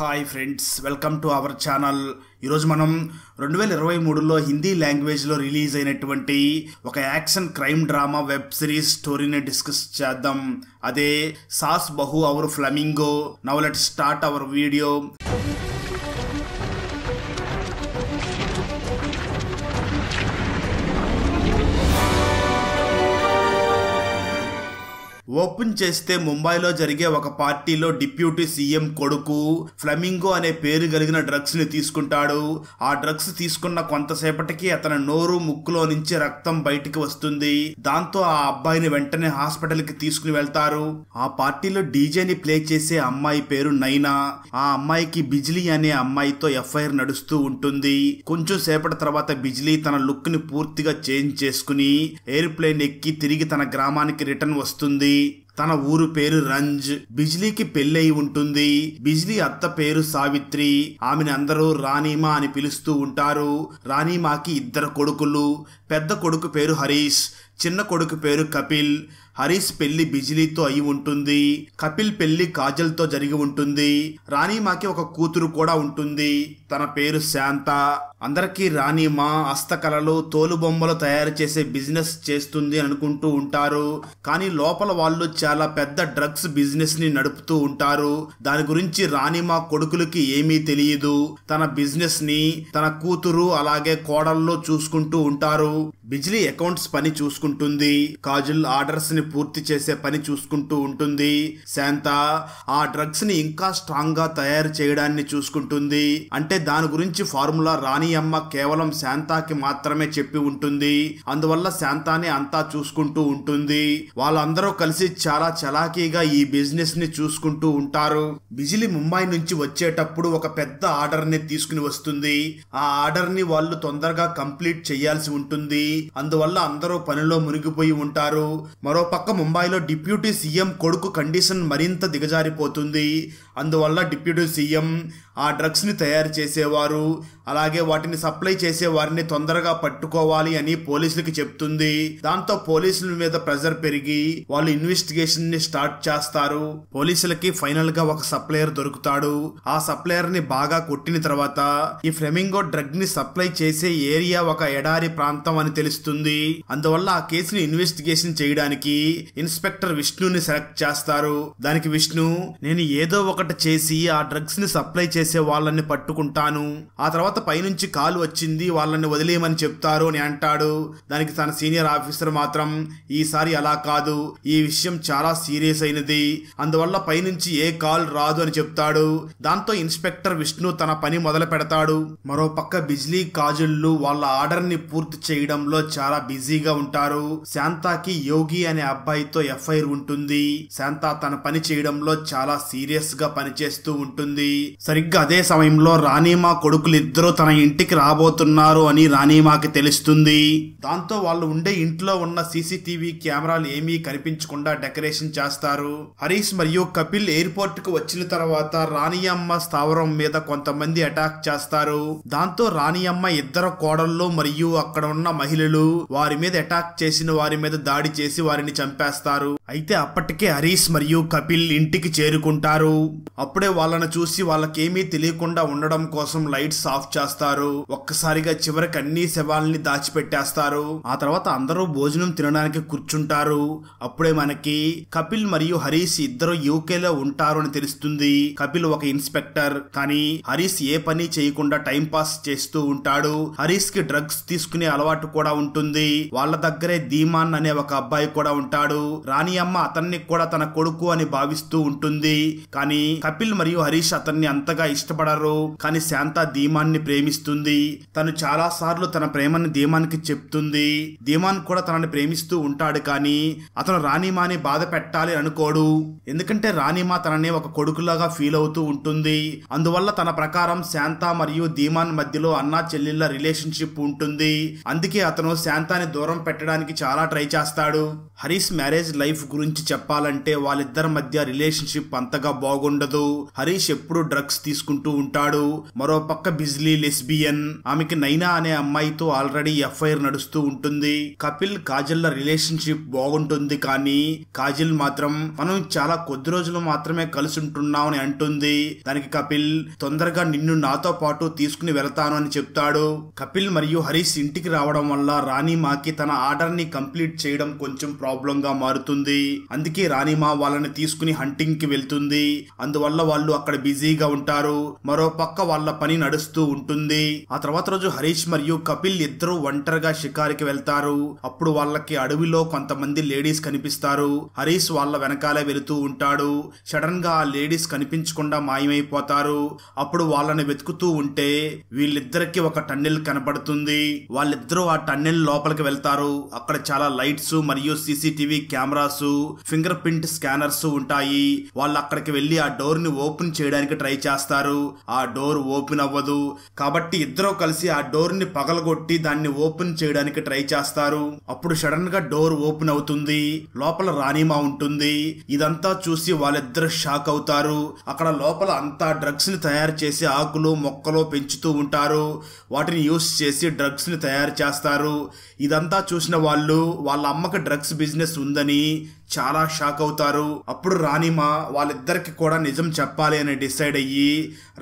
Hi friends, welcome to our channel. ఈరోజు మనం 2023లో హిందీ లాంగ్వేజ్లో రిలీజ్ అయినటువంటి ఒక action crime drama web series స్టోరీని డిస్కస్ చేద్దాం. అదే Saas Bahu Aur flamingo. Now let's start our video. Open చేస్తే ముంబైలో జరిగే ఒక పార్టీలో డిప్యూటీ సీఎం కొడుకు ఫ్లమింగో అనే పేరు కలిగిన డ్రగ్స్ ని తీసుకుంటాడు. ఆ డ్రగ్స్ తీసుకున్న కొంతసేపటికి అతని నోరు ముక్కులో నుంచి రక్తం బయటికి వస్తుంది. దాంతో ఆ అబ్బాయిని వెంటనే హాస్పిటల్ కి తీసుకుని వెళ్తారు. ఆ పార్టీలో డీజేని ప్లే చేసే అమ్మాయి పేరు నైనా. ఆ అమ్మాయికి బిజ్లీ అనే అమ్మాయితో ఎఫ్ఐఆర్ నడుస్తూ ఉంటుంది. కొంచెం సేపటి తర్వాత బిజ్లీ తన లుక్ ని పూర్తిగా చేంజ్ చేసుకుని ఎయిర్ప్లేన్ ఎక్కి తిరిగి తన గ్రామానికి రిటర్న్ వస్తుంది. తన ఊరు పేరు రంజ్. బిజ్లీకి పెళ్ళయి ఉంటుంది. బిజ్లీ అత్త పేరు సావిత్రి. ఆమెను అందరూ రాణీమా అని పిలుస్తూ ఉంటారు. రాణీమాకి 2 కొడుకులు. పెద్ద కొడుకు పేరు హరీష్, చిన్న కొడుకు పేరు కపిల్. హరీష్ పెళ్లి బిజ్లీతో అయి ఉంటుంది. కపిల్ పెళ్లి కాజల్తో జరిగి ఉంటుంది. రాణీమాకి ఒక కూతురు కూడా ఉంటుంది. తన పేరు శాంత. అందరికీ రాణీమా హస్తకళలు, తోలుబొమ్మలు తయారు చేసే బిజినెస్ చేస్తుంది అనుకుంటూ ఉంటారు. కానీ లోపల వాళ్ళు చాలా పెద్ద డ్రగ్స్ బిజినెస్ ని నడుపుతూ ఉంటారు. దాని గురించి రాణీమా కొడుకులకి ఏమీ తెలియదు. తన బిజినెస్ ని తన కూతురు అలాగే కోడల్లో చూసుకుంటూ ఉంటారు. బిజ్లీ అకౌంట్స్ పని చూసుకుంటుంది. కాజల్ ఆర్డర్స్ ని పూర్తి చేసే పని చూసుకుంటూ ఉంటుంది. శాంత ఆ డ్రగ్స్ ని ఇంకా స్ట్రాంగ్ గా తయారు చేయడాన్ని చూసుకుంటుంది. అంటే దాని గురించి ఫార్ములా రాణి అమ్మ కేవలం శాంతాకి మాత్రమే చెప్పి ఉంటుంది. అందువల్ల శాంతానే అంతా చూసుకుంటూ ఉంటుంది. వాళ్ళందరూ కలిసి చాలా చలాకీగా ఈ బిజినెస్ ని చూసుకుంటూ ఉంటారు. బిజిలీ ముంబై నుంచి వచ్చేటప్పుడు ఒక పెద్ద ఆర్డర్ ని తీసుకుని వస్తుంది. ఆ ఆర్డర్ ని వాళ్ళు తొందరగా కంప్లీట్ చేయాల్సి ఉంటుంది. అందువల్ల అందరూ పనిలో మునిగిపోయి ఉంటారు. మరోపక్క ముంబైలో డిప్యూటీ సీఎం కొడుకు కండిషన్ మరింత దిగజారిపోతుంది. అందువల్ల డిప్యూటీ సీఎం ఆ డ్రగ్స్ ని తయారు చేసేవారు అలాగే వాటిని సప్లై చేసే వారిని తొందరగా పట్టుకోవాలి అని పోలీసులకి చెప్తుంది. దాంతో పోలీసుల మీద ప్రెజర్ పెరిగి వాళ్ళు ఇన్వెస్టిగేషన్ ని స్టార్ట్ చేస్తారు. పోలీసులకి ఫైనల్ గా ఒక సప్లయర్ దొరుకుతాడు. ఆ సప్లయర్ ని బాగా కొట్టిన తర్వాత ఈ ఫ్లెమింగో డ్రగ్ ని సప్లై చేసే ఏరియా ఒక ఎడారి ప్రాంతం అని తెలుస్తుంది. అందువల్ల ఆ కేసుని ఇన్వెస్టిగేషన్ చేయడానికి ఇన్స్పెక్టర్ విష్ణుని సెలెక్ట్ చేస్తారు. దానికి విష్ణు, నేను ఏదో ఒకటి చేసి ఆ డ్రగ్స్ ని సప్లై చేసే వాళ్ళని పట్టుకుంటాను. ఆ తర్వాత పైనుంచి కాల్ వచ్చింది, వాళ్ళని వదిలేయమని చెప్తారు అని అంటాడు. దానికి తన సీనియర్ ఆఫీసర్ మాత్రం, ఈసారి అలా కాదు, ఈ విషయం చాలా సీరియస్ అయినది, అందువల్ల పైనుంచి ఏ కాల్ రాదు అని చెప్తాడు. దాంతో ఇన్స్పెక్టర్ విష్ణు తన పని మొదలు పెడతాడు. మరోపక్క బిజ్లీ, కాజుళ్ళు వాళ్ళ ఆర్డర్ ని పూర్తి చేయడంలో చాలా బిజీగా ఉంటారు. శాంతాకి యోగి అనే అబ్బాయితో ఎఫ్ఐఆర్ ఉంటుంది. శాంత తన పని చేయడంలో చాలా సీరియస్ గా పనిచేస్తూ ఉంటుంది. సరిగ్గా అదే సమయంలో రాణీమా కొడుకులిద్దరూ తన ఇంటికి రాబోతున్నారు అని రాణీమాకి తెలుస్తుంది. దాంతో వాళ్ళు ఉండే ఇంట్లో ఉన్న సీసీటీవీ కెమెరాలు ఏమీ కనిపించకుండా డెకరేషన్ చేస్తారు. హరీష్ మరియు కపిల్ ఎయిర్పోర్ట్ కు వచ్చిన తర్వాత రాణీయమ్మ స్థావరం మీద కొంతమంది అటాక్ చేస్తారు. దాంతో రాణీయమ్మ 2 కోడళ్ళు మరియు అక్కడ ఉన్న మహిళలు వారి మీద అటాక్ చేసిన వారి మీద దాడి చేసి వారిని చంపేస్తారు. అయితే అప్పటికే హరీష్ మరియు కపిల్ ఇంటికి చేరుకుంటారు. అప్పుడే వాళ్ళను చూసి వాళ్ళకేమీ తెలియకుండా ఉండడం కోసం లైట్స్ ఆఫ్ చేస్తారు. ఒక్కసారిగా చివరికి అన్ని శవాల్ని దాచిపెట్టేస్తారు. ఆ తర్వాత అందరూ భోజనం తినడానికి కూర్చుంటారు. అప్పుడే మనకి కపిల్ మరియు హరీష్ ఇద్దరు యూకేలో ఉంటారు అని తెలుస్తుంది. కపిల్ ఒక ఇన్స్పెక్టర్, కానీ హరీష్ ఏ పని చేయకుండా టైం పాస్ చేస్తూ ఉంటాడు. హరీష్ కి డ్రగ్స్ తీసుకునే అలవాటు కూడా ఉంటుంది. వాళ్ళ దగ్గరే ధీమాన్ అనే ఒక అబ్బాయి కూడా ఉంటాడు. రాణి అమ్మ అతన్ని కూడా తన కొడుకు అని భావిస్తూ ఉంటుంది. కానీ కపిల్ మరియు హరీష్ అతన్ని అంతగా ఇష్టపడరు. కానీ శాంత ధీమాన్ని ప్రేమిస్తుంది. తను చాలా సార్లు తన ప్రేమని ధీమాన్కి చెప్తుంది. ధీమాన్ కూడా తనని ప్రేమిస్తూ ఉంటాడు. కానీ అతను రాణీమాని బాధ పెట్టాలి అనుకోడు. ఎందుకంటే రాణీమా తనని ఒక కొడుకులాగా ఫీల్ అవుతూ ఉంటుంది. అందువల్ల తన ప్రకారం శాంత మరియు ధీమాన్ మధ్యలో అన్నా చెల్లెళ్ళ రిలేషన్షిప్ ఉంటుంది. అందుకే అతను శాంతాని దూరం పెట్టడానికి చాలా ట్రై చేస్తాడు. హరీష్ మ్యారేజ్ లైఫ్ గురించి చెప్పాలంటే వాళ్ళిద్దరి మధ్య రిలేషన్షిప్ అంతగా బాగుండదు. హరీష్ ఎప్పుడు డ్రగ్స్ తీసుకుంటూ ఉంటాడు. మరో పక్క బిజ్లీ లెస్బియన్. ఆమెకి నైనా అనే అమ్మాయితో ఆల్రెడీ ఎఫ్ఐఆర్ నడుస్తూ ఉంటుంది. కపిల్ కాజల్ రిలేషన్షిప్ బాగుంటుంది, కానీ కాజల్ మాత్రం మనం చాలా కొద్ది రోజులు మాత్రమే కలిసి ఉంటున్నాం అని అంటుంది. దానికి కపిల్ తొందరగా నిన్ను నాతో పాటు తీసుకుని వెళ్తాను అని చెప్తాడు. కపిల్ మరియు హరీష్ ఇంటికి రావడం వల్ల రాణిమాకి తన ఆర్డర్ ని కంప్లీట్ చేయడం కొంచెం ప్రాబ్లం గా మారుతుంది. అందుకే రాణిమా వాళ్ళని తీసుకుని హంటింగ్ కి వెళ్తుంది. అందువల్ల వాళ్ళు అక్కడ బిజీగా ఉంటారు. మరో పక్క వాళ్ళ పని నడుస్తూ ఉంటుంది. ఆ తర్వాత రోజు హరీష్ మరియు కపిల్ ఇద్దరు ఒంటరిగా షికారికి వెళ్తారు. అప్పుడు వాళ్ళకి అడవిలో కొంతమంది లేడీస్ కనిపిస్తారు. హరీష్ వాళ్ళ వెనకాలే వెళుతూ ఉంటాడు. సడన్ గా ఆ లేడీస్ కనిపించకుండా మాయమైపోతారు. అప్పుడు వాళ్ళని వెతుకుతూ ఉంటే వీళ్ళిద్దరికి ఒక టన్నెల్ కనపడుతుంది. వాళ్ళిద్దరూ ఆ టన్నెల్ లోపలికి వెళ్తారు. అక్కడ చాలా లైట్స్ మరియు CCTV cameras, finger print scanners ఉంటాయి. వాళ్ళు అక్కడికి వెళ్లి ఆ డోర్ ని ఓపెన్ చేయడానికి ట్రై చేస్తారు. ఆ డోర్ ఓపెన్ అవ్వదు. కాబట్టి ఇద్దరు కలిసి ఆ డోర్ ని పగలగొట్టి దాన్ని ఓపెన్ చేయడానికి ట్రై చేస్తారు. అప్పుడు సడన్ గా డోర్ ఓపెన్ అవుతుంది. లోపల రాణిమా ఉంటుంది. ఇదంతా చూసి వాళ్ళిద్దరు షాక్ అవుతారు. అక్కడ లోపల అంతా డ్రగ్స్ ని తయారు చేసి ఆకులు మొక్కలు పెంచుతూ ఉంటారు. వాటిని యూస్ చేసి డ్రగ్స్ ని తయారు చేస్తారు. ఇదంతా చూసిన వాళ్ళు వాళ్ళ అమ్మకి డ్రగ్స్ బిజినెస్ ఉందని చాలా షాక్ అవుతారు. అప్పుడు రాణిమా వాళ్ళిద్దరికి కూడా నిజం చెప్పాలి అని డిసైడ్ అయ్యి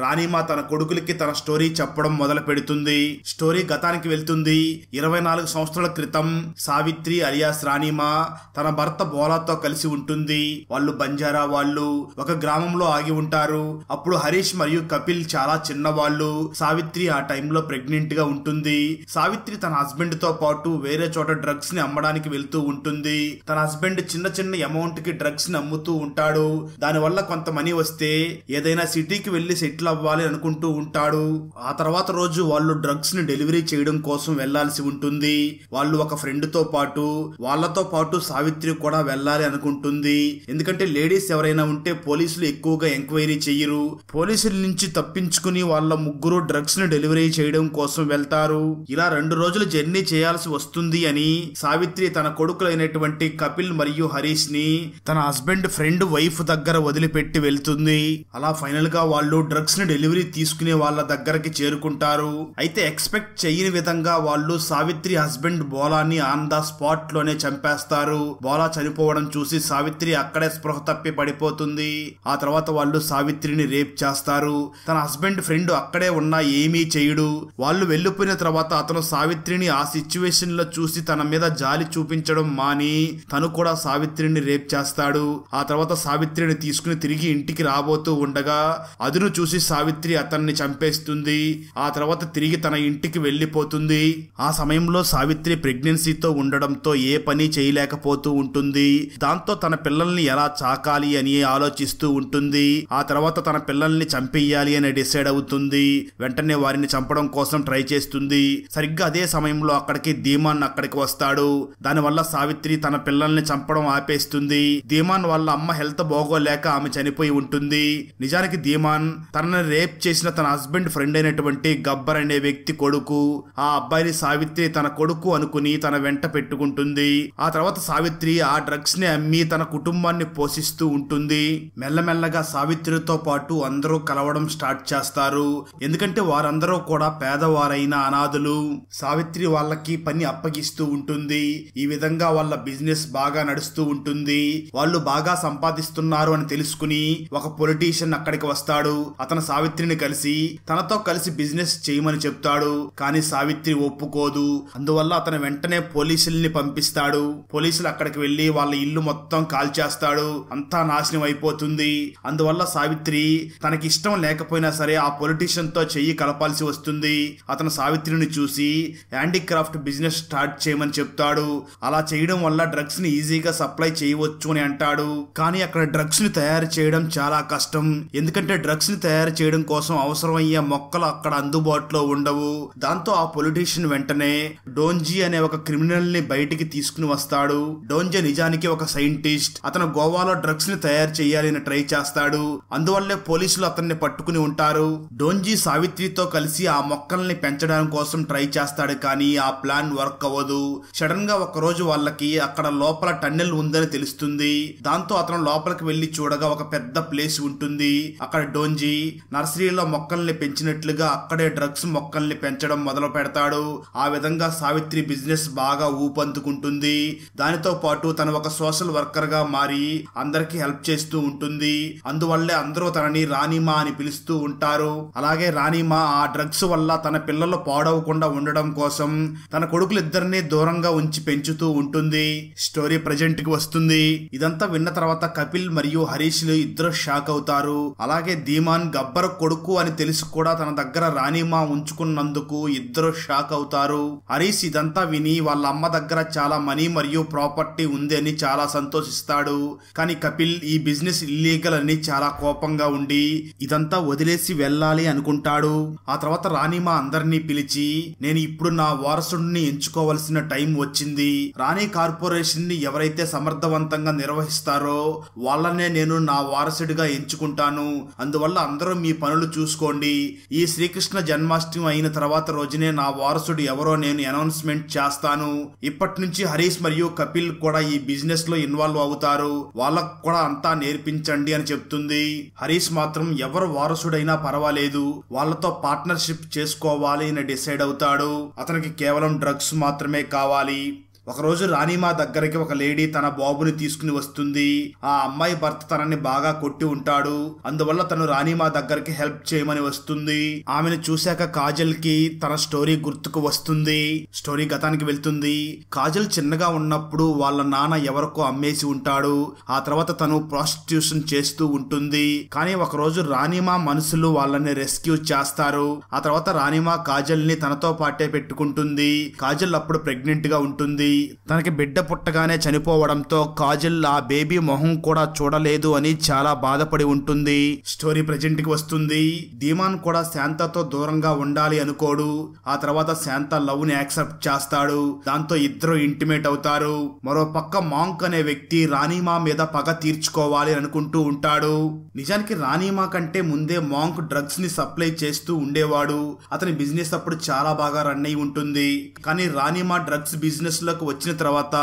రాణిమా తన కొడుకులకి తన స్టోరీ చెప్పడం మొదలు పెడుతుంది. స్టోరీ గతానికి వెళ్తుంది. 24 సంవత్సరాల క్రితం సావిత్రి అలియాస్ రాణిమా తన భర్త బోలాతో కలిసి ఉంటుంది. వాళ్ళు బంజారా వాళ్ళు ఒక గ్రామంలో ఆగి ఉంటారు. అప్పుడు హరీష్ మరియు కపిల్ చాలా చిన్నవాళ్ళు. సావిత్రి ఆ టైంలో ప్రెగ్నెంట్ గా ఉంటుంది. సావిత్రి తన హస్బెండ్ తో పాటు వేరే చోట డ్రగ్స్ ని అమ్మడానికి వెళ్తూ ఉంటుంది. తన హస్బెండ్ చిన్న అమౌంట్ కి డ్రగ్స్ ని అమ్ముతూ ఉంటాడు. దానివల్ల కొంత మనీ వస్తే ఏదైనా సిటీకి వెళ్లి సెటిల్ అవ్వాలి అనుకుంటూ ఉంటాడు. ఆ తర్వాత రోజు వాళ్ళు డ్రగ్స్ ని డెలివరీ చేయడం కోసం వెళ్లాల్సి ఉంటుంది. వాళ్ళు ఒక ఫ్రెండ్ తో పాటు వాళ్ళతో పాటు సావిత్రి కూడా వెళ్ళాలి అనుకుంటుంది. ఎందుకంటే లేడీస్ ఎవరైనా ఉంటే పోలీసులు ఎక్కువగా ఎంక్వైరీ చెయ్యరు. పోలీసుల నుంచి తప్పించుకుని వాళ్ళ ముగ్గురు డ్రగ్స్ ని డెలివరీ చేయడం కోసం వెళ్తారు. ఇలా 2 రోజులు జర్నీ చేయాల్సి వస్తుంది అని సావిత్రి తన కొడుకులైనటువంటి కపిల్ మరియు హరీష్ ని తన హస్బెండ్ ఫ్రెండ్ వైఫ్ దగ్గర వదిలిపెట్టి వెళ్తుంది. అలా ఫైనల్ గా వాళ్ళు డ్రగ్స్ ని డెలివరీ తీసుకునే వాళ్ళ దగ్గరకి చేరుకుంటారు. అయితే ఎక్స్పెక్ట్ చేయని విధంగా వాళ్ళు సావిత్రి హస్బెండ్ బోలాని ఆన్ ద స్పాట్ లోనే చంపేస్తారు. బోలా చనిపోవడం చూసి సావిత్రి అక్కడే స్పృహ తప్పి పడిపోతుంది. ఆ తర్వాత వాళ్ళు సావిత్రిని రేప్ చేస్తారు. తన హస్బెండ్ ఫ్రెండ్ అక్కడే ఉన్నా ఏమీ చేయడు. వాళ్ళు వెళ్లిపోయిన తర్వాత అతను సావిత్రిని ఆ సిచ్యువేషన్ లో చూసి తన మీద జాలి చూపించడం మాని తను కూడా సావిత్రిని రేప్ చేస్తాడు. ఆ తర్వాత సావిత్రిని తీసుకుని తిరిగి ఇంటికి రాబోతూ ఉండగా అదును చూసి సావిత్రి అతన్ని చంపేస్తుంది. ఆ తర్వాత తిరిగి తన ఇంటికి వెళ్లిపోతుంది. ఆ సమయంలో సావిత్రి ప్రెగ్నెన్సీతో ఉండడంతో ఏ పని చేయలేకపోతూ ఉంటుంది. దాంతో తన పిల్లల్ని ఎలా చాకాలి అని ఆలోచిస్తూ ఉంటుంది. ఆ తర్వాత తన పిల్లల్ని చంపేయాలి అని డిసైడ్ అవుతుంది. వెంటనే వారిని చంపడం కోసం ట్రై చేస్తుంది. సరిగ్గా అదే సమయంలో అక్కడికి ధీమాన్ అక్కడికి వస్తాడు. దానివల్ల సావిత్రి తన పిల్లల్ని చంపడం ఆపేస్తుంది. ధీమాన్ వాళ్ళ అమ్మ హెల్త్ బాగోలేక ఆమె చనిపోయి ఉంటుంది. నిజానికి ధీమాన్ తనని రేప్ చేసిన తన హస్బెండ్ ఫ్రెండ్ అయినటువంటి గబ్బర్ అనే వ్యక్తి కొడుకు. ఆ అబ్బాయిని సావిత్రి తన కొడుకు అనుకుని తన వెంట పెట్టుకుంటుంది. ఆ తర్వాత సావిత్రి ఆ డ్రగ్స్ ని అమ్మి తన కుటుంబాన్ని పోషిస్తూ ఉంటుంది. మెల్లమెల్లగా సావిత్రితో పాటు అందరూ కలవడం స్టార్ట్ చేస్తారు. ఎందుకంటే వారందరూ కూడా పేదవారైన అనాథులు. సావిత్రి వాళ్ళకి పని అప్పగిస్తూ ఉంటుంది. ఈ విధంగా వాళ్ళ బిజినెస్ బాగా నడుస్తూ ఉంటుంది. వాళ్ళు బాగా సంపాదిస్తున్నారు అని తెలుసుకుని ఒక పొలిటీషియన్ అక్కడికి వస్తాడు. అతను సావిత్రిని కలిసి తనతో కలిసి బిజినెస్ చేయమని చెప్తాడు. కానీ సావిత్రి ఒప్పుకోదు. అందువల్ల అతను వెంటనే పోలీసుల్ని పంపిస్తాడు. పోలీసులు అక్కడికి వెళ్లి వాళ్ళ ఇల్లు మొత్తం కాల్చేస్తాడు. అంతా నాశనం అయిపోతుంది. అందువల్ల సావిత్రి తనకి ఇష్టం లేకపోయినా సరే ఆ పొలిటీషియన్ తో చెయ్యి కలపాల్సి వస్తుంది. అతను సావిత్రిని చూసి హ్యాండీక్రాఫ్ట్ బిజినెస్ స్టార్ట్ చేయమని చెప్తాడు. అలా చేయడం వల్ల డ్రగ్స్ ని ఈజీగా సప్లై చేయవచ్చు అని అంటాడు. కానీ అక్కడ డ్రగ్స్ ని తయారు చేయడం చాలా కష్టం. ఎందుకంటే డ్రగ్స్ ని తయారు చేయడం కోసం అవసరమయ్యే మొక్కలు అక్కడ అందుబాటులో ఉండవు. దాంతో ఆ పొలిటీషియన్ వెంటనే డోంజీ అనే ఒక క్రిమినల్ ని బయటికి తీసుకుని వస్తాడు. డోంజీ నిజానికి ఒక సైంటిస్ట్. అతను గోవాలో డ్రగ్స్ ని తయారు చేయాలని ట్రై చేస్తాడు. అందువల్లే పోలీసులు అతన్ని పట్టుకుని ఉంటారు. డోంజీ సావిత్రితో కలిసి ఆ మొక్కల్ని పెంచడం కోసం ట్రై చేస్తాడు. కానీ ఆ ప్లాన్ వర్క్ అవ్వదు. సడన్ గా ఒక రోజు వాళ్ళకి అక్కడ లోపల టన్నెల్ ఉందని తెలుస్తుంది. దాంతో అతను లోపలికి వెళ్లి చూడగా ఒక పెద్ద ప్లేస్ ఉంటుంది. అక్కడ డోంజీ నర్సరీలో మొక్కల్ని పెంచినట్లుగా అక్కడే డ్రగ్స్ మొక్కల్ని పెంచడం మొదలు పెడతాడు. ఆ విధంగా సావిత్రి బిజినెస్ బాగా ఊపందుకుంటుంది. దానితో పాటు తను ఒక సోషల్ వర్కర్ గా మారి అందరికి హెల్ప్ చేస్తూ ఉంటుంది. అందువల్లే అందరూ తనని రాణిమా అని పిలుస్తూ ఉంటారు. అలాగే రాణిమా ఆ డ్రగ్స్ వల్ల తన పిల్లలు పాడవకుండా ఉండడం కోసం తన కొడుకులిద్దరినీ దూరంగా ఉంచి పెంచుతూ ఉంటుంది. స్టోరీ ప్రెజెంట్ కి వస్తుంది. ఇదంతా విన్న తర్వాత కపిల్ మరియు హరీష్ లు ఇద్దరు షాక్ అవుతారు. అలాగే ధీమాన్ గబ్బర్ కొడుకు అని తెలిసి కూడా తన దగ్గర రాణిమా ఉంచుకున్నందుకు ఇద్దరు షాక్ అవుతారు. హరీష్ ఇదంతా విని వాళ్ళ అమ్మ దగ్గర చాలా మనీ మరియు ప్రాపర్టీ ఉంది అని చాలా సంతోషిస్తాడు. కానీ కపిల్ ఈ బిజినెస్ ఇల్లీగల్ అని చాలా కోపంగా ఉండి ఇదంతా వదిలేసి వెళ్ళాలి అనుకుంటాడు. ఆ తర్వాత రాణిమా అందరినీ పిలిచి, నేను ఇప్పుడు నా వారసుడిని ఎంచుకోవాల్సిన టైం వచ్చింది. రాణి కార్పొరేషన్ ని ఎవరైతే సమర్థవంతంగా నిర్వహిస్తారో వాళ్ళనే నేను నా వారసుడిగా ఎంచుకుంటాను. అందువల్ల అందరూ మీ పనులు చూసుకోండి. ఈ శ్రీకృష్ణ జన్మాష్టమి అయిన తర్వాత రోజునే నా వారసుడు ఎవరో నేను అనౌన్స్మెంట్ చేస్తాను. ఇప్పటి నుంచి హరీష్ మరియు కపిల్ కూడా ఈ బిజినెస్ లో ఇన్వాల్వ్ అవుతారు. వాళ్ళకు కూడా అంతా నేర్పించండి అని చెప్తుంది. హరీష్ మాత్రం ఎవరు వారసుడైనా పర్వాలేదు, వాళ్ళతో పార్ట్నర్షిప్ చేసుకోవాలి అని డిసైడ్ అవుతాడు. అతనికి కేవలం డ్రగ్స్ మాత్రమే కావాలి. ఒకరోజు రాణిమా దగ్గరికి ఒక లేడీ తన బాబుని తీసుకుని వస్తుంది. ఆ అమ్మాయి భర్త తనని బాగా కొట్టి ఉంటాడు. అందువల్ల తను రాణిమా దగ్గరికి హెల్ప్ చేయమని వస్తుంది. ఆమెను చూశాక కాజల్ కి తన స్టోరీ గుర్తుకు వస్తుంది. స్టోరీ గతానికి వెళ్తుంది. కాజల్ చిన్నగా ఉన్నప్పుడు వాళ్ళ నాన్న ఎవరికో అమ్మేసి ఉంటాడు. ఆ తర్వాత తను ప్రాస్టిట్యూషన్ చేస్తూ ఉంటుంది. కానీ ఒకరోజు రాణిమా మనుషులు వాళ్ళని రెస్క్యూ చేస్తారు. ఆ తర్వాత రాణిమా కాజల్ ని తనతో పాటే పెట్టుకుంటుంది. కాజల్ అప్పుడు ప్రెగ్నెంట్ గా ఉంటుంది. తనకి బిడ్డ పుట్టగానే చనిపోవడంతో కాజల్ ఆ బేబీ మొహం కూడా చూడలేదు అని చాలా బాధపడి ఉంటుంది. స్టోరీ ప్రెజెంట్ కి వస్తుంది. ధీమాన్ కూడా శాంతతో దూరంగా ఉండాలి అనుకోడు. ఆ తర్వాత శాంత లవ్ ని యాక్సెప్ట్ చేస్తాడు. దాంతో ఇద్దరు ఇంటిమేట్ అవుతారు. మరో పక్క మాంక్ అనే వ్యక్తి రాణిమా మీద పగ తీర్చుకోవాలి అనుకుంటూ ఉంటాడు. నిజానికి రాణిమా కంటే ముందే మాంక్ డ్రగ్స్ ని సప్లై చేస్తూ ఉండేవాడు. అతని బిజినెస్ అప్పుడు చాలా బాగా రన్ అయి ఉంటుంది. కానీ రాణిమా డ్రగ్స్ బిజినెస్ లోకి వచ్చిన తర్వాత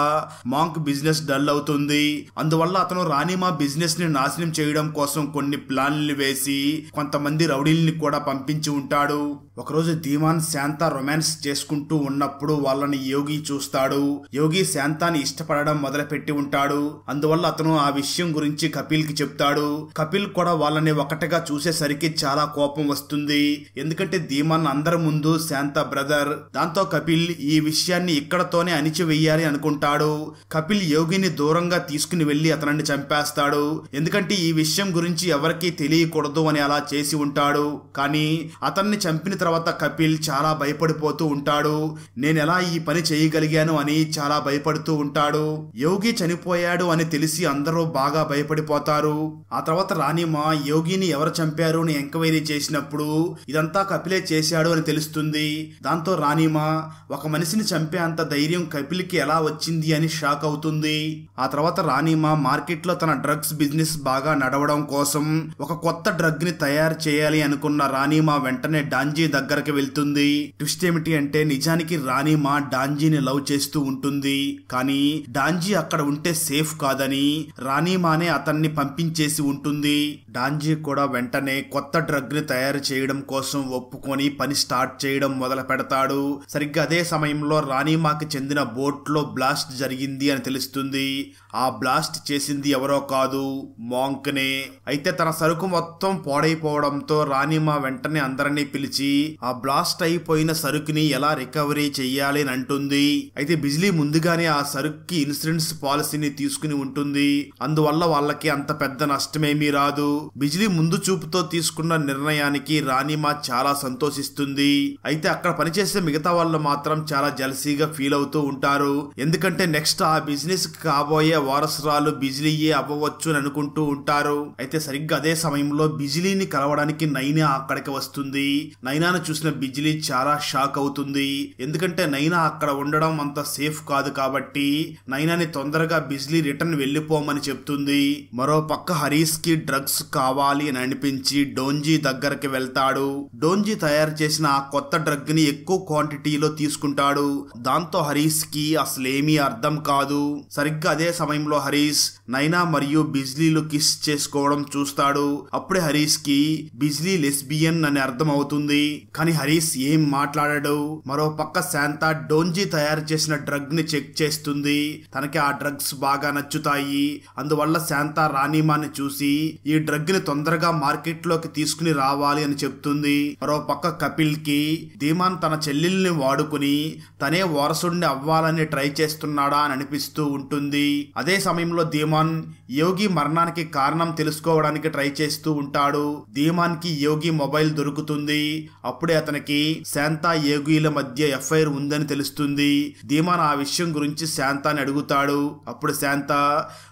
మాంక్ బిజినెస్ డల్ అవుతుంది. అందువల్ల అతను రాణిమా బిజినెస్ ని నాశనం చేయడం కోసం కొన్ని ప్లాన్లు వేసి కొంతమంది రౌడీల్ని కూడా పంపించి ఉంటాడు. ఒకరోజు ధీమాన్ శాంత రొమాన్స్ చేసుకుంటూ ఉన్నప్పుడు వాళ్ళని యోగి చూస్తాడు. యోగి శాంతాని ఇష్టపడడం మొదలుపెట్టి ఉంటాడు. అందువల్ల అతను ఆ విషయం గురించి కపిల్ కి చెప్తాడు. కపిల్ కూడా వాళ్ళని ఒకటిగా చూసేసరికి చాలా కోపం వస్తుంది. ఎందుకంటే ధీమాన్ అందరి ముందు శాంత బ్రదర్. దాంతో కపిల్ ఈ విషయాన్ని ఇక్కడతోనే అణిచివేయాలి అనుకుంటాడు. కపిల్ యోగిని దూరంగా తీసుకుని వెళ్లి అతనిని చంపేస్తాడు. ఎందుకంటే ఈ విషయం గురించి ఎవరికీ తెలియకూడదు అని అలా చేసి ఉంటాడు. కానీ అతన్ని చంపిన తర్వాత కపిల్ చాలా భయపడిపోతూ ఉంటాడు. నేను ఎలా ఈ పని చేయగలిగాను అని చాలా భయపడుతూ ఉంటాడు. యోగి చనిపోయాడు అని తెలిసి అందరూ బాగా భయపడిపోతారు. ఆ తర్వాత రాణిమా యోగిని ఎవరు చంపారు అని ఎంక్వైరీ చేసినప్పుడు ఇదంతా కపిలే చేశాడు అని తెలుస్తుంది. దాంతో రాణిమా ఒక మనిషిని చంపే అంత ధైర్యం కపిల్ కి ఎలా వచ్చింది అని షాక్ అవుతుంది. ఆ తర్వాత రాణిమా మార్కెట్ లో తన డ్రగ్స్ బిజినెస్ బాగా నడవడం కోసం ఒక కొత్త డ్రగ్ ని తయారు చేయాలి అనుకున్న రాణిమా వెంటనే డాంజీ దగ్గరికి వెళ్తుంది. ట్విస్ట్ ఏమిటి అంటే నిజానికి రాణిమా డాంజీని లవ్ చేస్తూ ఉంటుంది. కానీ డాంజీ అక్కడ ఉంటే సేఫ్ కాదని రాణిమానే అతన్ని పంపించేసి ఉంటుంది. డాంజీ కూడా వెంటనే కొత్త డ్రగ్ ని తయారు చేయడం కోసం ఒప్పుకొని పని స్టార్ట్ చేయడం మొదలు పెడతాడు. సరిగ్గా అదే సమయంలో రాణిమాకి చెందిన బోట్ లో బ్లాస్ట్ జరిగింది అని తెలుస్తుంది. ఆ బ్లాస్ట్ చేసింది ఎవరో కాదు, మాంక్ నే. అయితే తన సరుకు మొత్తం పాడైపోవడంతో రాణిమా వెంటనే అందరినీ పిలిచి ఆ బ్లాస్ట్ అయిపోయిన సరుకుని ఎలా రికవరీ చెయ్యాలి అని అంటుంది. అయితే బిజ్లీ ముందుగానే ఆ సరుకుకి ఇన్సూరెన్స్ పాలసీని తీసుకుని ఉంటుంది. అందువల్ల వాళ్ళకి అంత పెద్ద నష్టమేమీ రాదు. బిజ్లీ ముందు చూపుతో తీసుకున్న నిర్ణయానికి రాణిమా చాలా సంతోషిస్తుంది. అయితే అక్కడ పనిచేసే మిగతా వాళ్ళు మాత్రం చాలా జలసీగా ఫీల్ అవుతూ ఉంటారు. ఎందుకంటే నెక్స్ట్ ఆ బిజినెస్ కి కాబోయే వారసురాలు బిజ్లీయే అవ్వవచ్చు అని అనుకుంటూ ఉంటారు. అయితే సరిగ్గా అదే సమయంలో బిజ్లీని కలవడానికి నైనా అక్కడికి వస్తుంది. నైనాను చూసిన బిజ్లీ చాలా షాక్ అవుతుంది. ఎందుకంటే నైనా అక్కడ ఉండడం అంత సేఫ్ కాదు కాబట్టి నైనాని తొందరగా బిజ్లీ రిటర్న్ వెళ్లిపోమని చెప్తుంది. మరో పక్క హరీష్ కి డ్రగ్స్ కావాలి అని అనిపించి డోంజీ దగ్గరికి వెళ్తాడు. డోంజీ తయారు చేసిన ఆ కొత్త డ్రగ్ ని ఎక్కువ క్వాంటిటీలో తీసుకుంటాడు. దాంతో హరీష్ కి అసలేమీ అర్థం కాదు. సరిగ్గా అదే సమయంలో సమయంలో హరీష్ నైనా మరియు బిజ్లీలు కిస్ చేసుకోవడం చూస్తాడు. అప్పుడే హరీష్ కి బిజ్లీ లెస్బియన్ అని అర్థం అవుతుంది. కానీ హరీష్ ఏం మాట్లాడాడు. మరో పక్క శాంత డోంజీ తయారు చేసిన డ్రగ్ ని చెక్ చేస్తుంది. తనకి ఆ డ్రగ్స్ బాగా నచ్చుతాయి. అందువల్ల శాంత రాణిమాని చూసి ఈ డ్రగ్ ని తొందరగా మార్కెట్ లోకి తీసుకుని రావాలి అని చెప్తుంది. మరో పక్క కపిల్ కి ధీమాన్ తన చెల్లెల్ని వాడుకుని తనే వారసుడిని అవ్వాలని ట్రై చేస్తున్నాడా అని అనిపిస్తూ ఉంటుంది. అదే సమయంలో ధీమాన్ యోగి మరణానికి కారణం తెలుసుకోవడానికి ట్రై చేస్తూ ఉంటాడు. ధీమాన్ కి యోగి మొబైల్ దొరుకుతుంది. అప్పుడే అతనికి శాంత యోగిల మధ్య ఎఫ్ఐఆర్ ఉందని తెలుస్తుంది. ధీమాన్ ఆ విషయం గురించి శాంతాని అడుగుతాడు. అప్పుడు శాంత,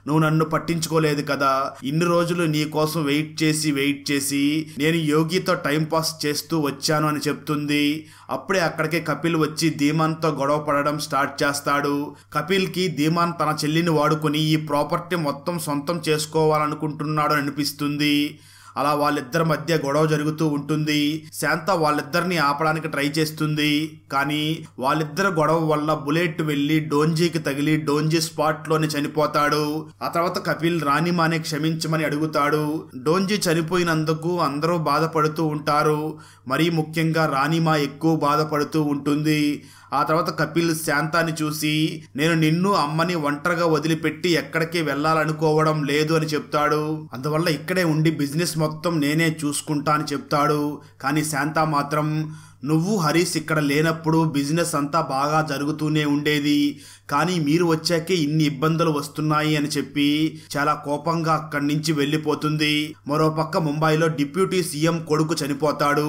నువ్వు నన్ను పట్టించుకోలేదు కదా, ఇన్ని రోజులు నీ కోసం వెయిట్ చేసి నేను యోగితో టైం పాస్ చేస్తూ వచ్చాను అని చెప్తుంది. అప్పుడే అక్కడికే కపిల్ వచ్చి ధీమాన్ తో గొడవ పడడం స్టార్ట్ చేస్తాడు. కపిల్ కి ధీమాన్ తన చెల్లిని వాడుకుని ఈ ప్రాపర్టీ మొత్తం సొంతం చేసుకోవాలనుకుంటున్నాడు అనిపిస్తుంది. అలా వాళ్ళిద్దరి మధ్య గొడవ జరుగుతూ ఉంటుంది. శాంత వాళ్ళిద్దరిని ఆపడానికి ట్రై చేస్తుంది. కానీ వాళ్ళిద్దరు గొడవ వల్ల బుల్లెట్ వెళ్లి డోంజీకి తగిలి డోంజీ స్పాట్ లోనే చనిపోతాడు. ఆ తర్వాత కపిల్ రాణిమాని క్షమించమని అడుగుతాడు. డోంజీ చనిపోయినందుకు అందరూ బాధపడుతూ ఉంటారు. మరీ ముఖ్యంగా రాణిమా ఎక్కువ బాధపడుతూ ఉంటుంది. ఆ తర్వాత కపిల్ శాంతాని చూసి, నేను నిన్ను అమ్మని ఒంటరిగా వదిలిపెట్టి ఎక్కడికి వెళ్లాలనుకోవడం లేదు అని చెప్తాడు. అందువల్ల ఇక్కడే ఉండి బిజినెస్ మొత్తం నేనే చూసుకుంటా అని చెప్తాడు. కానీ శాంత మాత్రం, నువ్వు హరీష్ ఇక్కడ లేనప్పుడు బిజినెస్ అంతా బాగా జరుగుతూనే ఉండేది, కానీ మీరు వచ్చాకే ఇన్ని ఇబ్బందులు వస్తున్నాయి అని చెప్పి చాలా కోపంగా అక్కడి నుంచి వెళ్లిపోతుంది. మరోపక్క ముంబైలో డిప్యూటీ సీఎం కొడుకు చనిపోతాడు.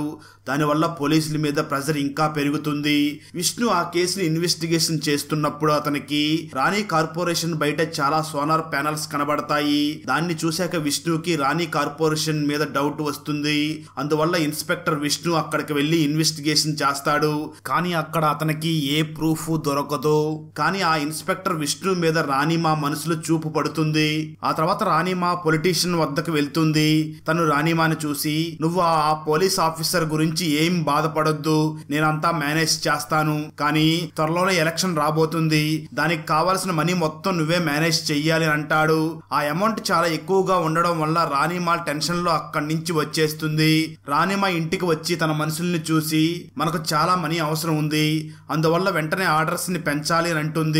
దానివల్ల పోలీసుల మీద ప్రెజర్ ఇంకా పెరుగుతుంది. విష్ణు ఆ కేసుని ఇన్వెస్టిగేషన్ చేస్తున్నప్పుడు అతనికి రాణి కార్పొరేషన్ బయట చాలా సోనార్ ప్యానల్స్ కనబడతాయి. దాన్ని చూశాక విష్ణుకి రాణి కార్పొరేషన్ మీద డౌట్ వస్తుంది. అందువల్ల ఇన్స్పెక్టర్ విష్ణు అక్కడికి వెళ్లి ఇన్వెస్టిగేషన్ చేస్తాడు. కానీ అక్కడ అతనికి ఏ ప్రూఫ్ దొరకదు. కానీ ఆ ఇన్స్పెక్టర్ విష్ణు మీద రాణిమా మనసులో చూపు పడుతుంది. ఆ తర్వాత రాణిమా పొలిటీషియన్ వద్దకు వెళ్తుంది. తను రాణిమాని చూసి, నువ్వు ఆ పోలీస్ ఆఫీసర్ గురించి ఏం బాధపడొద్దు, నేనంతా మేనేజ్ చేస్తాను, కానీ త్వరలోనే ఎలక్షన్ రాబోతుంది, దానికి కావాల్సిన మనీ మొత్తం నువ్వే మేనేజ్ చెయ్యాలి అని అంటాడు. ఆ అమౌంట్ చాలా ఎక్కువగా ఉండడం వల్ల రాణిమా టెన్షన్ లో అక్కడి నుంచి వచ్చేస్తుంది. రాణిమా ఇంటికి వచ్చి తన మనుషుల్ని చూసి, మనకు చాలా మనీ అవసరం ఉంది, అందువల్ల వెంటనే ఆర్డర్స్ ని పెంచాలి అని అంటుంది.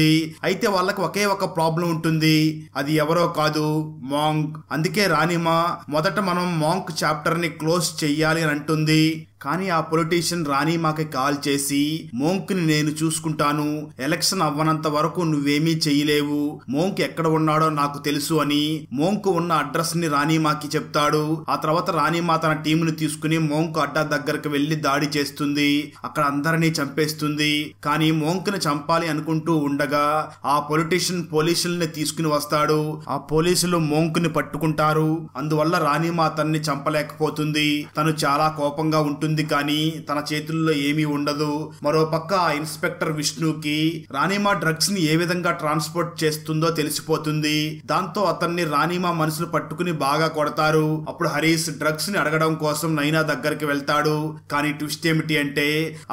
అయితే వాళ్ళకి ఒకే ఒక ప్రాబ్లం ఉంటుంది, అది ఎవరో కాదు, మాంక్. అందుకే రాణిమా మొదట మనం మాంక్ చాప్టర్ ని క్లోజ్ చెయ్యాలి అని అంటుంది. కానీ ఆ పొలిటీషియన్ రాణిమాకి కాల్ చేసి, మోంక్ ని నేను చూసుకుంటాను, ఎలక్షన్ అవ్వనంత వరకు నువ్వేమీ చెయ్యలేవు, మోంక్ ఎక్కడ ఉన్నాడో నాకు తెలుసు అని మోంక్ ఉన్న అడ్రస్ ని రాణిమాకి చెప్తాడు. ఆ తర్వాత రాణిమా తన టీముని తీసుకుని మోంక్ అడ్డా దగ్గరకు వెళ్లి దాడి చేస్తుంది. అక్కడ అందరినీ చంపేస్తుంది. కానీ మోంక్ ని చంపాలి అనుకుంటూ ఉండగా ఆ పొలిటీషియన్ పోలీసుల్ని తీసుకుని వస్తాడు. ఆ పోలీసులు మోంక్ ని పట్టుకుంటారు. అందువల్ల రాణిమా అతన్ని చంపలేకపోతుంది. తను చాలా కోపంగా ఉంటుంది, కానీ తన చేతుల్లో ఏమీ ఉండదు. మరోపక్క ఆ ఇన్స్పెక్టర్ విష్ణుకి రాణిమా డ్రగ్స్ ని ఏ విధంగా ట్రాన్స్పోర్ట్ చేస్తుందో తెలిసిపోతుంది. దాంతో అతన్ని రాణిమా మనసులు పట్టుకుని బాగా కొడతారు. అప్పుడు హరీష్ డ్రగ్స్ ని అడగడం కోసం నైనా దగ్గరికి వెళ్తాడు. కానీ ట్విస్ట్ ఏమిటి అంటే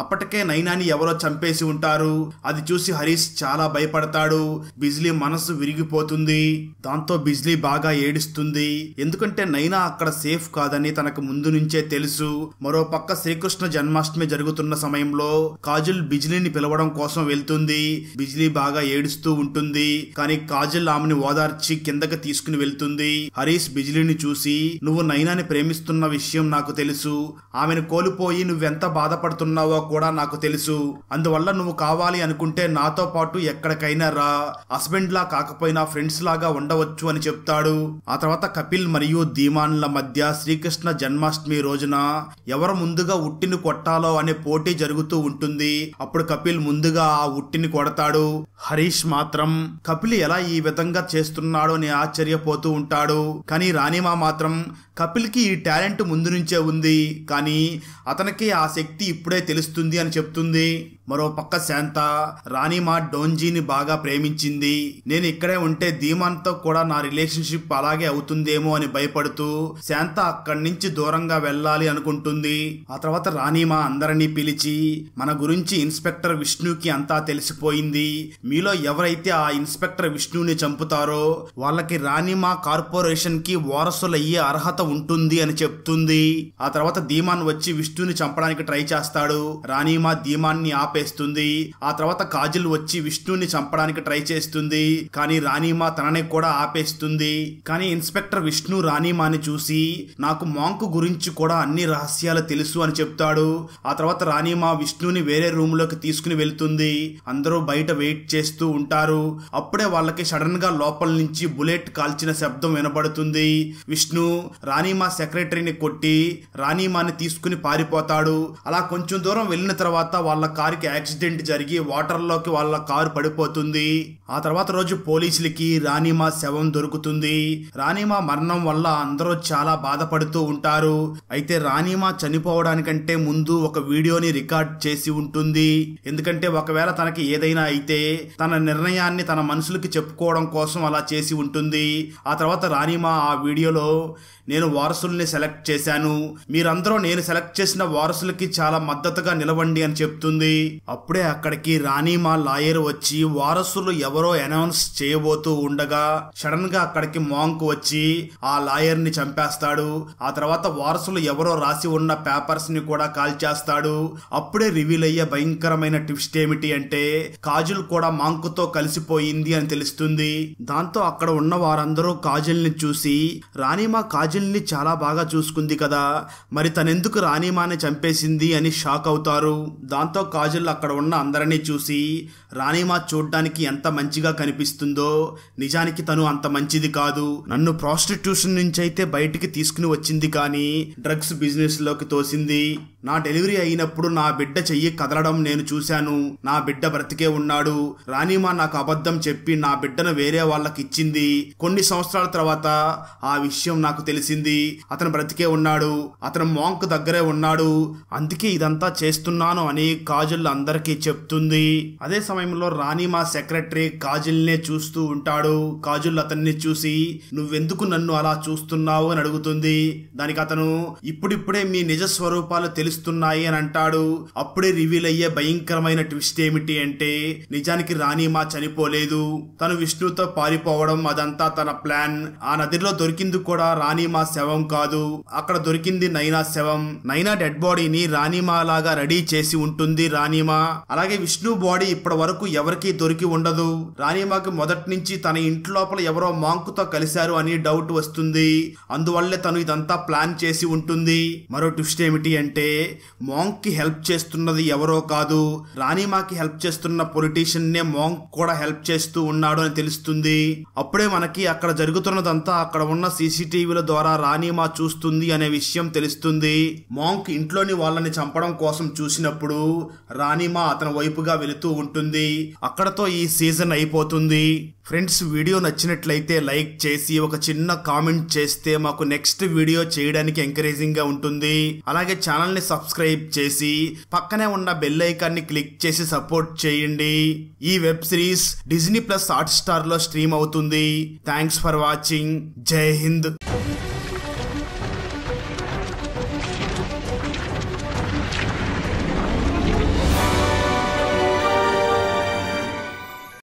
అప్పటికే నైనాని ఎవరో చంపేసి ఉంటారు. అది చూసి హరీష్ చాలా భయపడతాడు. బిజ్లీ మనసు విరిగిపోతుంది. దాంతో బిజ్లీ బాగా ఏడుస్తుంది. ఎందుకంటే నైనా అక్కడ సేఫ్ కాదని తనకు ముందు నుంచే తెలుసు. మరోపక్క శ్రీకృష్ణ జన్మాష్టమి జరుగుతున్న సమయంలో కాజల్ బిజ్లీని పిలవడం కోసం వెళ్తుంది. బిజ్లీ బాగా ఏడుస్తూ ఉంటుంది. కానీ కాజల్ ఆమెను ఓదార్చి కిందకి తీసుకుని వెళ్తుంది. హరీష్ బిజ్లీని చూసి, నువ్వు నైనాని ప్రేమిస్తున్న విషయం నాకు తెలుసు, ఆమెను కోల్పోయి నువ్వెంత బాధపడుతున్నావో కూడా నాకు తెలుసు, అందువల్ల నువ్వు కావాలి అనుకుంటే నాతో పాటు ఎక్కడికైనా రా, హస్బెండ్ లా కాకపోయినా ఫ్రెండ్స్ లాగా ఉండవచ్చు అని చెప్తాడు. ఆ తర్వాత కపిల్ మరియు ధీమాన్ల మధ్య శ్రీకృష్ణ జన్మాష్టమి రోజున ఎవరు ముందుగా ఉట్టిని కొట్టాలో అనే పోటీ జరుగుతూ ఉంటుంది. అప్పుడు కపిల్ ముందుగా ఆ ఉట్టిని కొడతాడు. హరీష్ మాత్రం కపిల్ ఎలా ఈ విధంగా చేస్తున్నాడో అని ఆశ్చర్యపోతూ ఉంటాడు. కానీ రాణిమా మాత్రం కపిల్కి ఈ టాలెంట్ ముందు నుంచే ఉంది, కానీ అతనికి ఆ శక్తి ఇప్పుడే తెలుస్తుంది అని చెప్తుంది. మరో పక్క శాంత రాణిమా డోంజీని బాగా ప్రేమించింది. నేను ఇక్కడే ఉంటే ధీమాన్తో కూడా నా రిలేషన్షిప్ అలాగే అవుతుందేమో అని భయపడుతూ శాంత అక్కడి నుంచి దూరంగా వెళ్ళాలి అనుకుంటుంది. ఆ తర్వాత రాణిమా అందరినీ పిలిచి, మన గురించి ఇన్స్పెక్టర్ విష్ణుకి అంతా తెలిసిపోయింది. మీలో ఎవరైతే ఆ ఇన్స్పెక్టర్ విష్ణుని చంపుతారో వాళ్ళకి రాణిమా కార్పొరేషన్ కి వారసులయ్యే అర్హత ఉంటుంది అని చెప్తుంది. ఆ తర్వాత ధీమాన్ వచ్చి విష్ణుని చంపడానికి ట్రై చేస్తాడు. రాణిమా ధీమాన్ని ఆపేస్తుంది. ఆ తర్వాత కాజల్ వచ్చి విష్ణుని చంపడానికి ట్రై చేస్తుంది, కానీ రాణిమా తనని కూడా ఆపేస్తుంది. కానీ ఇన్స్పెక్టర్ విష్ణు రాణిమాని చూసి, నాకు మాంక్ గురించి కూడా అన్ని రహస్యాలు తెలుసు అని చెప్తాడు. ఆ తర్వాత రాణిమా విష్ణుని వేరే రూమ్ లోకి తీసుకుని వెళ్తుంది. అందరూ బయట వెయిట్ చేస్తూ ఉంటారు. అప్పుడే వాళ్ళకి సడన్ గా లోపల నుంచి బుల్లెట్ కాల్చిన శబ్దం వినబడుతుంది. విష్ణు రాణిమా సెక్రటరీని కొట్టి రాణిమాని తీసుకుని పారిపోతాడు. అలా కొంచెం దూరం వెళ్ళిన తర్వాత వాళ్ళ కారుకి యాక్సిడెంట్ జరిగి వాటర్ లోకి వాళ్ళ కారు పడిపోతుంది. ఆ తర్వాత రోజు పోలీసులకి రాణిమా శవం దొరుకుతుంది. రాణిమా మరణం వల్ల అందరూ చాలా బాధపడుతూ ఉంటారు. అయితే రాణిమా చనిపోవడానికంటే ముందు ఒక వీడియోని రికార్డ్ చేసి ఉంటుంది. ఎందుకంటే ఒకవేళ తనకి ఏదైనా అయితే తన నిర్ణయాన్ని తన మనుషులకి చెప్పుకోవడం కోసం అలా చేసి ఉంటుంది. ఆ తర్వాత రాణిమా ఆ వీడియోలో, నేను వారసుల్ని సెలెక్ట్ చేశాను, మీరందరూ నేను సెలెక్ట్ చేసిన వారసులకి చాలా మద్దతుగా నిలవండి అని చెప్తుంది. అప్పుడే అక్కడికి రాణిమా లాయర్ వచ్చి వారసులు ఎవరో అనౌన్స్ చేయబోతూ ఉండగా సడన్ గా అక్కడికి మాంక్ వచ్చి ఆ లాయర్ ని చంపేస్తాడు. ఆ తర్వాత వారసులు ఎవరో రాసి ఉన్న పేపర్స్ ని కూడా కాల్చేస్తాడు. అప్పుడే రివీల్ అయ్యే భయంకరమైన ట్విస్ట్ ఏమిటి అంటే కాజల్ కూడా మాంక్ తో కలిసిపోయింది అని తెలుస్తుంది. దాంతో అక్కడ ఉన్న వారందరూ కాజల్ ని చూసి, రాణిమా కాజల్ ని చాలా బాగా చూసుకుంది కదా, మరి తనెందుకు రాణిమాని చంపేసింది అని షాక్ అవుతారు. దాంతో కాజల్ అక్కడ ఉన్న అందరినీ చూసి, రాణిమా చూడ్డానికి ఎంత మంచిగా కనిపిస్తుందో నిజానికి తను అంత మంచిది కాదు. నన్ను ప్రాస్టిట్యూషన్ నుంచి అయితే బయటికి తీసుకుని వచ్చింది, కానీ డ్రగ్స్ బిజినెస్ లోకి తోసింది. నా డెలివరీ అయినప్పుడు నా బిడ్డ చెయ్యి కదలడం నేను చూశాను. నా బిడ్డ బ్రతికే ఉన్నాడు. రాణిమా నాకు అబద్ధం చెప్పి నా బిడ్డను వేరే వాళ్ళకి ఇచ్చింది. కొన్ని సంవత్సరాల తర్వాత ఆ విషయం నాకు తెలిసింది. అతను బ్రతికే ఉన్నాడు, అతను మాంక్ దగ్గరే ఉన్నాడు, అందుకే ఇదంతా చేస్తున్నాను అని కాజల్ అందరికీ చెప్తుంది. అదే సమయంలో రాణిమా సెక్రటరీ కాజల్ నే చూస్తూ ఉంటాడు. కాజల్ అతన్ని చూసి, నువ్వెందుకు నన్ను అలా చూస్తున్నావు అని అడుగుతుంది. దానికి అతను, ఇప్పుడిప్పుడే మీ నిజ స్వరూపాలు తెలుస్తున్నాయి అని అంటాడు. అప్పుడే రివీల్ అయ్యే భయంకరమైన ట్విస్ట్ ఏమిటి అంటే నిజానికి రాణిమా చనిపోలేదు. తను విష్ణుతో పారిపోవడం అదంతా తన ప్లాన్. ఆ నదిలో దొరికింది కూడా రాణిమా శవం కాదు, అక్కడ దొరికింది నైనా శవం. నైనా డెడ్ బాడీని రాణిమా లాగా రెడీ చేసి ఉంటుంది రాణిమా. అలాగే విష్ణు బాడీ ఇప్పటి వరకు ఎవరికి దొరికి ఉండదు. రాణిమాకి మొదటి నుంచి తన ఇంటి లోపల ఎవరో మాంక్ తో కలిశారు అని డౌట్ వస్తుంది. అందువల్లే తను ఇదంతా ప్లాన్ చేసి ఉంటుంది. మరో ట్విస్ట్ ఏమిటి అంటే మాంక్ కి హెల్ప్ చేస్తున్నది ఎవరో కాదు, రాణిమాకి హెల్ప్ చేస్తున్న పొలిటీషియన్ నే మాంక్ కూడా హెల్ప్ చేస్తూ ఉన్నాడు అని తెలుస్తుంది. అప్పుడే మనకి అక్కడ జరుగుతున్నదంతా అక్కడ ఉన్న సీసీటీవీల ద్వారా రాణిమా చూస్తుంది అనే విషయం తెలుస్తుంది. మాంక్ ఇంట్లోని వాళ్ళని చంపడం కోసం చూసినప్పుడు రాణిమా అతని వైపుగా వెళుతూ ఉంటుంది. అక్కడతో ఈ సీజన్ అయిపోతుంది. ఫ్రెండ్స్, వీడియో నచ్చినట్లయితే లైక్ చేసి ఒక చిన్న కామెంట్ చేస్తే మాకు నెక్స్ట్ వీడియో చేయడానికి ఎంకరేజింగ్ గా ఉంటుంది. అలాగే ఛానల్ ని సబ్స్క్రైబ్ చేసి పక్కనే ఉన్న బెల్ ఐకాన్ ని క్లిక్ చేసి సపోర్ట్ చేయండి. ఈ web series Disney plus hot star లో స్ట్రీమ్ అవుతుంది. Thanks for watching. జై హింద్.